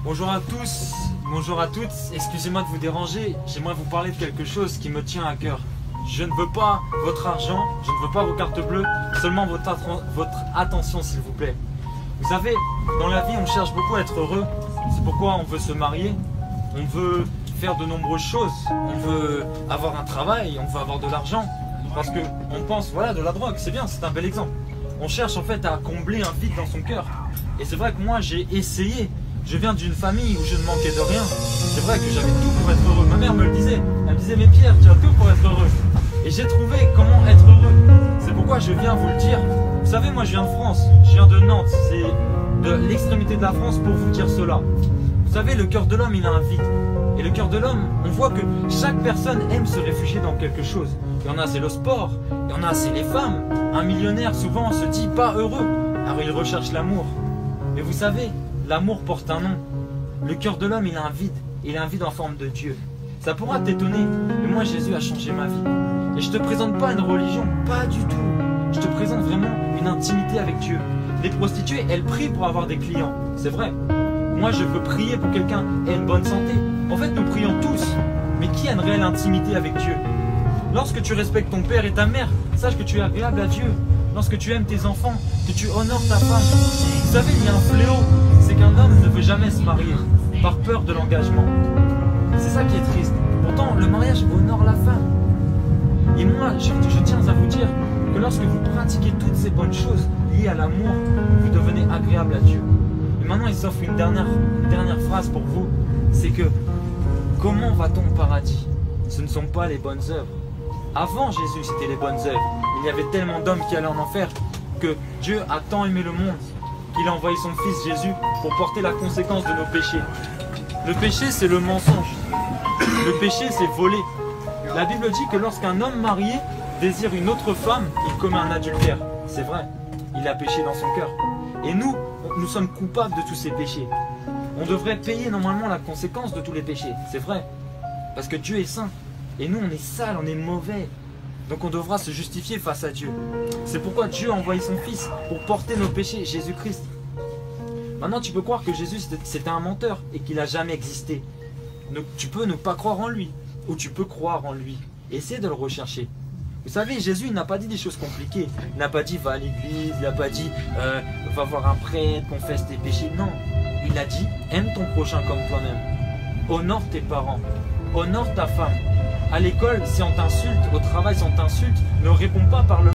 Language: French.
Bonjour à tous, bonjour à toutes, excusez-moi de vous déranger, j'aimerais vous parler de quelque chose qui me tient à cœur. Je ne veux pas votre argent, je ne veux pas vos cartes bleues, seulement votre attention s'il vous plaît. Vous savez, dans la vie on cherche beaucoup à être heureux, c'est pourquoi on veut se marier, on veut faire de nombreuses choses, on veut avoir un travail, on veut avoir de l'argent, parce qu'on pense, voilà, de la drogue, c'est bien, c'est un bel exemple. On cherche en fait à combler un vide dans son cœur. Et c'est vrai que moi j'ai essayé. Je viens d'une famille où je ne manquais de rien. C'est vrai que j'avais tout pour être heureux. Ma mère me le disait. Elle me disait, mais Pierre, tu as tout pour être heureux. Et j'ai trouvé comment être heureux. C'est pourquoi je viens vous le dire. Vous savez, moi je viens de France. Je viens de Nantes. C'est de l'extrémité de la France pour vous dire cela. Vous savez, le cœur de l'homme, il a un vide. Et le cœur de l'homme, on voit que chaque personne aime se réfugier dans quelque chose. Il y en a, c'est le sport. Il y en a, c'est les femmes. Un millionnaire, souvent, se dit pas heureux. Alors il recherche l'amour. Mais vous savez, l'amour porte un nom. Le cœur de l'homme, il a un vide. Il a un vide en forme de Dieu. Ça pourra t'étonner, mais moi, Jésus a changé ma vie. Et je te présente pas une religion, pas du tout. Je te présente vraiment une intimité avec Dieu. Les prostituées, elles prient pour avoir des clients. C'est vrai. Moi, je veux prier pour quelqu'un ait une bonne santé. En fait, nous prions tous. Mais qui a une réelle intimité avec Dieu? Lorsque tu respectes ton père et ta mère, sache que tu es agréable à Dieu. Lorsque tu aimes tes enfants, que tu honores ta femme. Vous savez, il y a un fléau, c'est qu'un homme ne veut jamais se marier, par peur de l'engagement. C'est ça qui est triste. Pourtant, le mariage honore la femme. Et moi, je tiens à vous dire que lorsque vous pratiquez toutes ces bonnes choses liées à l'amour, vous devenez agréable à Dieu. Et maintenant, il s'offre une dernière phrase pour vous, c'est que comment va-t-on au paradis? Ce ne sont pas les bonnes œuvres. Avant Jésus, c'était les bonnes œuvres. Il y avait tellement d'hommes qui allaient en enfer que Dieu a tant aimé le monde qu'il a envoyé son fils Jésus pour porter la conséquence de nos péchés. Le péché, c'est le mensonge. Le péché, c'est voler. La Bible dit que lorsqu'un homme marié désire une autre femme, il commet un adultère. C'est vrai, il a péché dans son cœur. Et nous sommes coupables de tous ces péchés. On devrait payer normalement la conséquence de tous les péchés. C'est vrai, parce que Dieu est saint. Et nous, on est sale, on est mauvais. Donc on devra se justifier face à Dieu. C'est pourquoi Dieu a envoyé son Fils pour porter nos péchés, Jésus-Christ. Maintenant, tu peux croire que Jésus, c'était un menteur et qu'il n'a jamais existé. Donc, tu peux ne pas croire en lui, ou tu peux croire en lui. Essaie de le rechercher. Vous savez, Jésus, il n'a pas dit des choses compliquées. Il n'a pas dit, va à l'église, il n'a pas dit, va voir un prêtre, confesse tes péchés. Non, il a dit, aime ton prochain comme toi-même. Honore tes parents, honore ta femme. À l'école, si on t'insulte, au travail, si on t'insulte, ne réponds pas par le